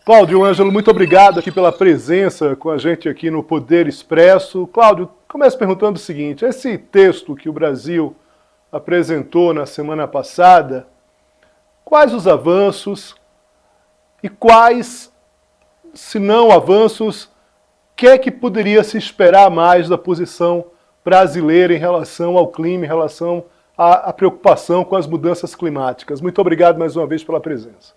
Cláudio Ângelo, muito obrigado aqui pela presença com a gente aqui no Poder Expresso. Cláudio, começo perguntando o seguinte: esse texto que o Brasil apresentou na semana passada, quais os avanços e quais, se não avanços, que é que poderia se esperar mais da posição brasileira em relação ao clima, em relação à preocupação com as mudanças climáticas? Muito obrigado mais uma vez pela presença.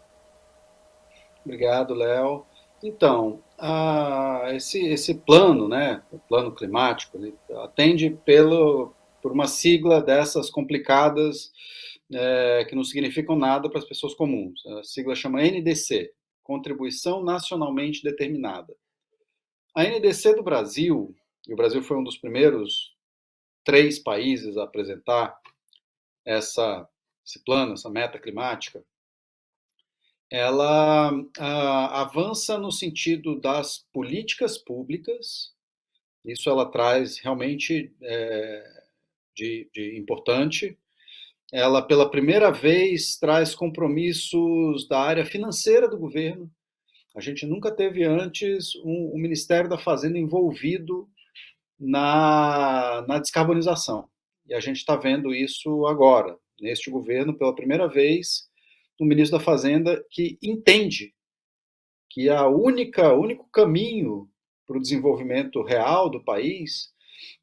Obrigado, Léo. Então, esse plano, né, o plano climático, ele atende por uma sigla dessas complicadas que não significam nada para as pessoas comuns. A sigla chama NDC, Contribuição Nacionalmente Determinada. A NDC do Brasil, e o Brasil foi um dos primeiros 3 países a apresentar esse plano, essa meta climática, ela avança no sentido das políticas públicas, isso ela traz realmente de importante. Ela, pela primeira vez, traz compromissos da área financeira do governo. A gente nunca teve antes o Ministério da Fazenda envolvido na descarbonização. E a gente está vendo isso agora, neste governo, pela primeira vez, um ministro da Fazenda que entende que o único caminho para o desenvolvimento real do país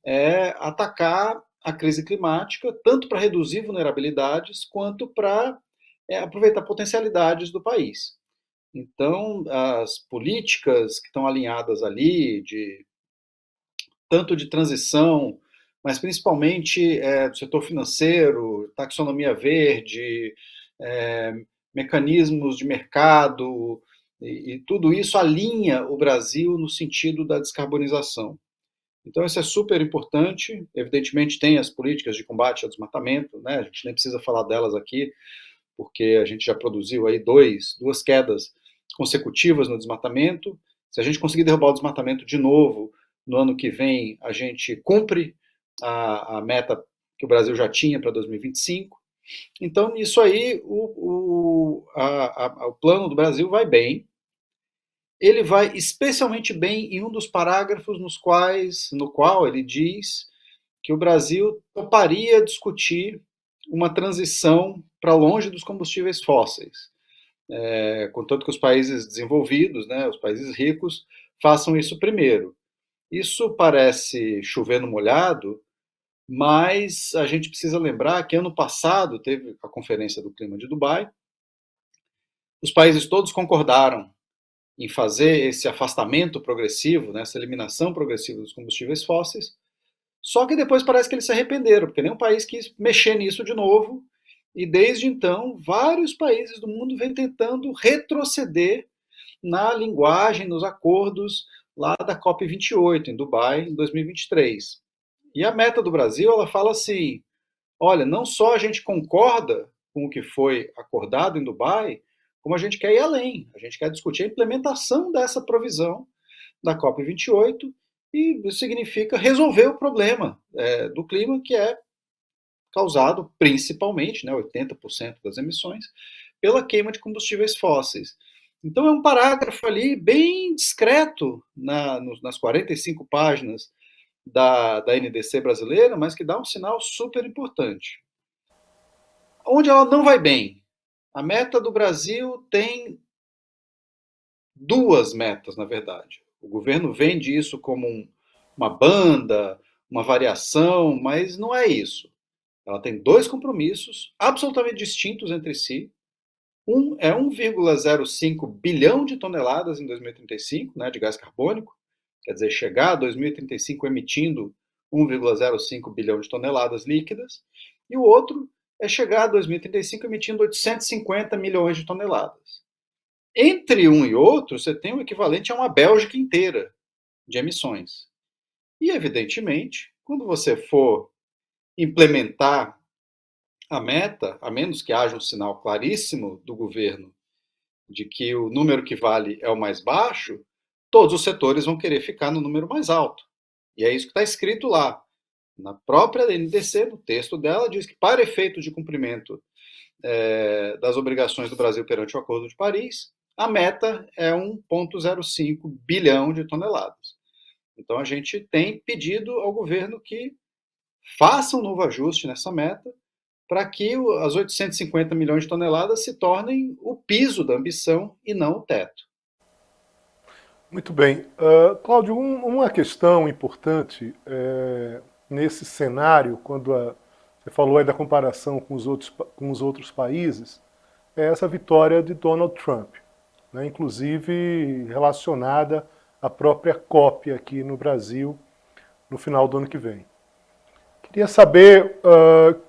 é atacar a crise climática, tanto para reduzir vulnerabilidades, quanto para aproveitar potencialidades do país. Então, as políticas que estão alinhadas ali, tanto de transição, mas principalmente do setor financeiro, taxonomia verde, é, mecanismos de mercado, e tudo isso alinha o Brasil no sentido da descarbonização. Então, isso é super importante. Evidentemente, tem as políticas de combate ao desmatamento, né? A gente nem precisa falar delas aqui, porque a gente já produziu aí duas quedas consecutivas no desmatamento. Se a gente conseguir derrubar o desmatamento de novo no ano que vem, a gente cumpre a meta que o Brasil já tinha para 2025. Então, isso aí, o plano do Brasil vai bem. Ele vai especialmente bem em um dos parágrafos no qual ele diz que o Brasil toparia discutir uma transição para longe dos combustíveis fósseis, contanto que os países desenvolvidos, né, os países ricos, façam isso primeiro. Isso parece chover no molhado, mas a gente precisa lembrar que ano passado teve a Conferência do Clima de Dubai, os países todos concordaram em fazer esse afastamento progressivo, né, essa eliminação progressiva dos combustíveis fósseis, só que depois parece que eles se arrependeram, porque nenhum país quis mexer nisso de novo, e desde então vários países do mundo vêm tentando retroceder na linguagem, nos acordos lá da COP28 em Dubai em 2023. E a meta do Brasil, ela fala assim: olha, não só a gente concorda com o que foi acordado em Dubai, como a gente quer ir além. A gente quer discutir a implementação dessa provisão da COP28 e isso significa resolver o problema do clima que é causado principalmente, né, 80% das emissões, pela queima de combustíveis fósseis. Então é um parágrafo ali bem discreto nas 45 páginas da NDC brasileira, mas que dá um sinal super importante. Onde ela não vai bem? A meta do Brasil tem duas metas, na verdade. O governo vende isso como uma banda, uma variação, mas não é isso. Ela tem dois compromissos absolutamente distintos entre si. Um é 1,05 bilhão de toneladas em 2035, né, de gás carbônico, quer dizer, chegar a 2035 emitindo 1,05 bilhão de toneladas líquidas, e o outro é chegar a 2035 emitindo 850 milhões de toneladas. Entre um e outro, você tem o equivalente a uma Bélgica inteira de emissões. E, evidentemente, quando você for implementar a meta, a menos que haja um sinal claríssimo do governo de que o número que vale é o mais baixo, todos os setores vão querer ficar no número mais alto. E é isso que está escrito lá. Na própria NDC, no texto dela, diz que para efeito de cumprimento das obrigações do Brasil perante o Acordo de Paris, A meta é 1,05 bilhão de toneladas. Então a gente tem pedido ao governo que faça um novo ajuste nessa meta para que as 850 milhões de toneladas se tornem o piso da ambição e não o teto. Muito bem. Cláudio, uma questão importante nesse cenário, você falou aí da comparação com os outros países, é essa vitória de Donald Trump, né, inclusive relacionada à própria COP aqui no Brasil no final do ano que vem. Queria saber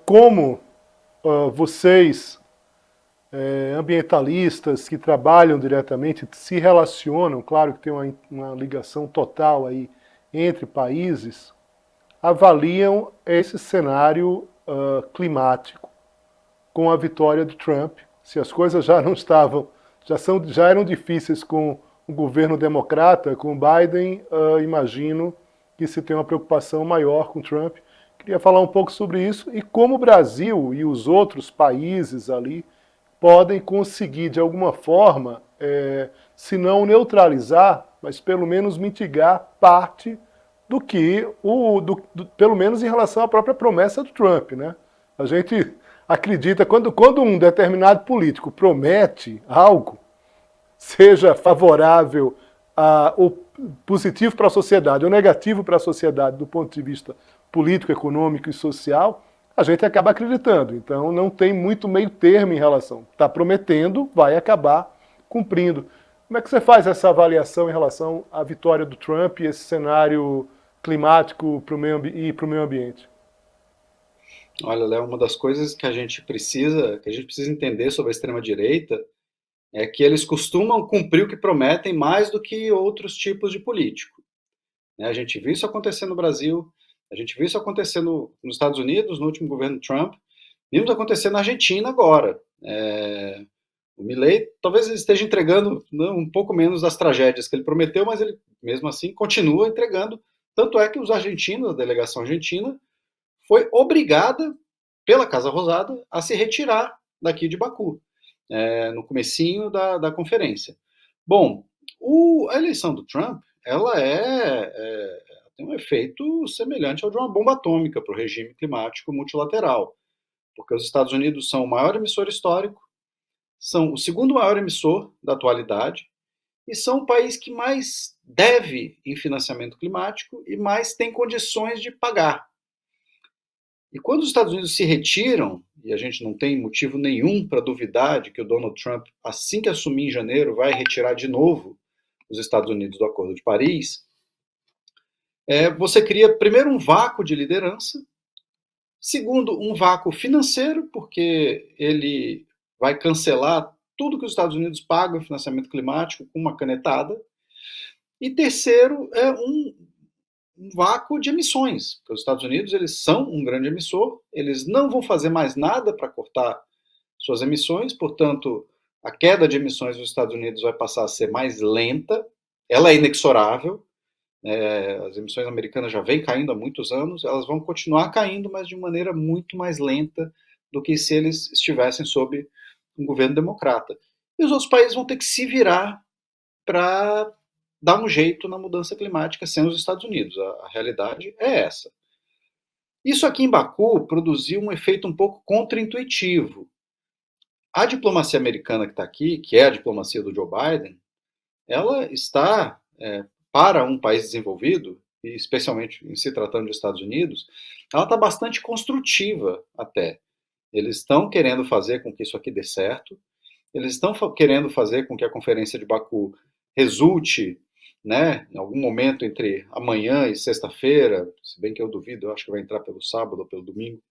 como vocês, ambientalistas que trabalham diretamente, se relacionam, claro que tem uma ligação total aí entre países, avaliam esse cenário climático com a vitória de Trump. Se as coisas já não estavam, já eram difíceis com o governo democrata, com Biden, imagino que se tem uma preocupação maior com Trump. Queria falar um pouco sobre isso e como o Brasil e os outros países ali podem conseguir, de alguma forma, se não neutralizar, mas pelo menos mitigar parte do que, pelo menos em relação à própria promessa do Trump, né? A gente acredita, quando um determinado político promete algo, seja favorável ou positivo para a sociedade ou negativo para a sociedade do ponto de vista político, econômico e social, a gente acaba acreditando. Então não tem muito meio termo em relação. Está prometendo, vai acabar cumprindo. Como é que você faz essa avaliação em relação à vitória do Trump e esse cenário climático e para o meio ambiente? Olha, Léo, uma das coisas que a gente precisa entender sobre a extrema-direita é que eles costumam cumprir o que prometem mais do que outros tipos de político. Né? A gente viu isso acontecer no Brasil, a gente viu isso acontecer nos Estados Unidos, no último governo Trump, vimos acontecer na Argentina agora. O Milei talvez ele esteja entregando, né, um pouco menos das tragédias que ele prometeu, mas ele mesmo assim continua entregando. Tanto é que os argentinos, a delegação argentina, foi obrigada pela Casa Rosada a se retirar daqui de Baku, no comecinho da conferência. Bom, a eleição do Trump, ela tem um efeito semelhante ao de uma bomba atômica para o regime climático multilateral, porque os Estados Unidos são o maior emissor histórico, são o segundo maior emissor da atualidade e são o país que mais deve em financiamento climático e mais tem condições de pagar. E quando os Estados Unidos se retiram, e a gente não tem motivo nenhum para duvidar de que o Donald Trump, assim que assumir em janeiro, vai retirar de novo os Estados Unidos do Acordo de Paris, você cria, primeiro, um vácuo de liderança, segundo, um vácuo financeiro, porque ele vai cancelar tudo que os Estados Unidos pagam em financiamento climático com uma canetada, e terceiro, um vácuo de emissões. Porque os Estados Unidos eles são um grande emissor, eles não vão fazer mais nada para cortar suas emissões, portanto, a queda de emissões dos Estados Unidos vai passar a ser mais lenta, ela é inexorável, as emissões americanas já vêm caindo há muitos anos, elas vão continuar caindo, mas de maneira muito mais lenta do que se eles estivessem sob um governo democrata. E os outros países vão ter que se virar para dar um jeito na mudança climática sem os Estados Unidos. A realidade é essa. Isso aqui em Baku produziu um efeito um pouco contraintuitivo. A diplomacia americana que está aqui, que é a diplomacia do Joe Biden, ela está, para um país desenvolvido, e especialmente em se tratando dos Estados Unidos, ela está bastante construtiva até. Eles estão querendo fazer com que isso aqui dê certo, eles estão querendo fazer com que a conferência de Baku resulte, né, em algum momento entre amanhã e sexta-feira, se bem que eu duvido, eu acho que vai entrar pelo sábado ou pelo domingo,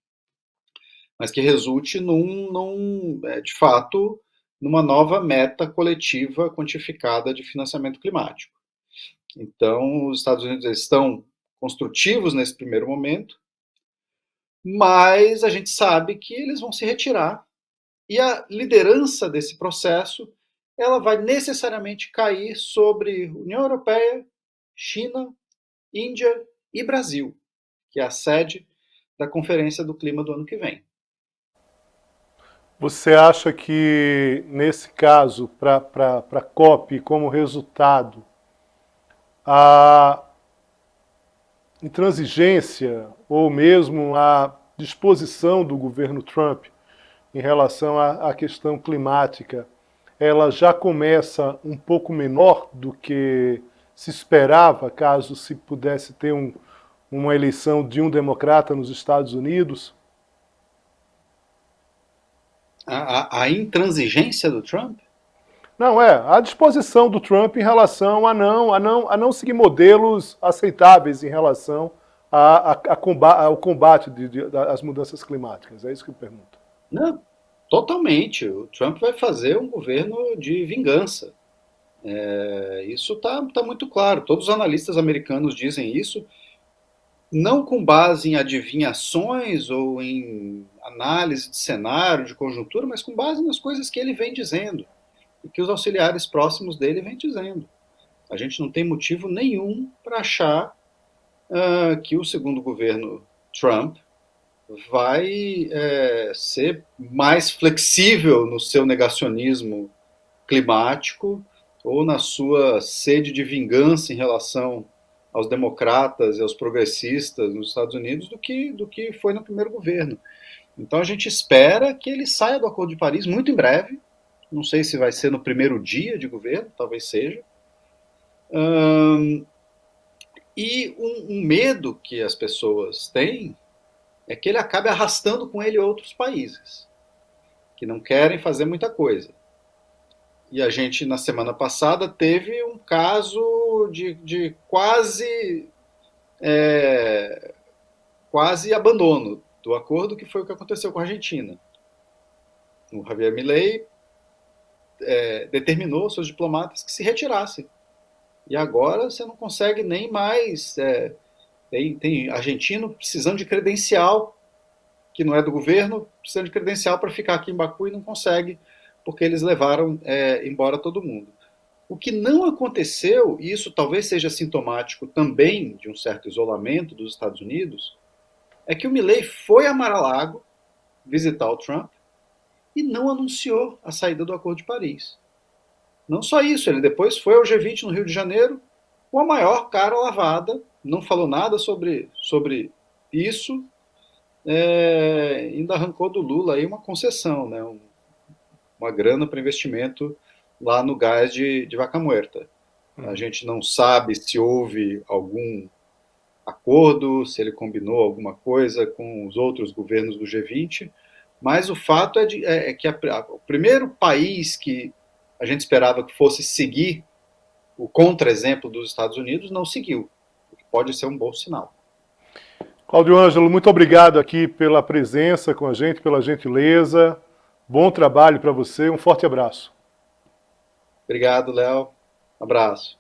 mas que resulte de fato, numa nova meta coletiva quantificada de financiamento climático. Então, os Estados Unidos estão construtivos nesse primeiro momento, mas a gente sabe que eles vão se retirar e a liderança desse processo ela vai necessariamente cair sobre União Europeia, China, Índia e Brasil, que é a sede da Conferência do Clima do ano que vem. Você acha que, nesse caso, para a COP, como resultado, a intransigência ou mesmo a disposição do governo Trump em relação à questão climática, ela já começa um pouco menor do que se esperava, caso se pudesse ter uma eleição de um democrata nos Estados Unidos? A intransigência do Trump? Não, a disposição do Trump em relação a não seguir modelos aceitáveis em relação ao combate às mudanças climáticas. É isso que eu pergunto. Não, totalmente. O Trump vai fazer um governo de vingança. Isso tá muito claro. Todos os analistas americanos dizem isso, não com base em adivinhações ou em análise de cenário, de conjuntura, mas com base nas coisas que ele vem dizendo e que os auxiliares próximos dele vêm dizendo. A gente não tem motivo nenhum para achar que o segundo governo Trump vai ser mais flexível no seu negacionismo climático ou na sua sede de vingança em relação aos democratas e aos progressistas nos Estados Unidos do que foi no primeiro governo. Então a gente espera que ele saia do Acordo de Paris muito em breve. Não sei se vai ser no primeiro dia de governo, talvez seja. E um medo que as pessoas têm é que ele acabe arrastando com ele outros países que não querem fazer muita coisa. E a gente, na semana passada, teve um caso de quase abandono do acordo, que foi o que aconteceu com a Argentina. O Javier Milei determinou aos seus diplomatas que se retirassem. E agora você não consegue nem mais. Tem argentino precisando de credencial, que não é do governo, precisando de credencial para ficar aqui em Baku e não consegue, porque eles levaram embora todo mundo. O que não aconteceu, e isso talvez seja sintomático também de um certo isolamento dos Estados Unidos, é que o Milei foi a Mar-a-Lago visitar o Trump e não anunciou a saída do Acordo de Paris. Não só isso, ele depois foi ao G20 no Rio de Janeiro com a maior cara lavada, não falou nada sobre isso, ainda arrancou do Lula aí uma concessão, né, uma grana para investimento lá no gás de Vaca Muerta. A gente não sabe se houve algum acordo, se ele combinou alguma coisa com os outros governos do G20, mas o fato é que o primeiro país que a gente esperava que fosse seguir o contra-exemplo dos Estados Unidos não seguiu, o que pode ser um bom sinal. Cláudio Ângelo, muito obrigado aqui pela presença com a gente, pela gentileza. Bom trabalho para você, um forte abraço. Obrigado, Léo. Abraço.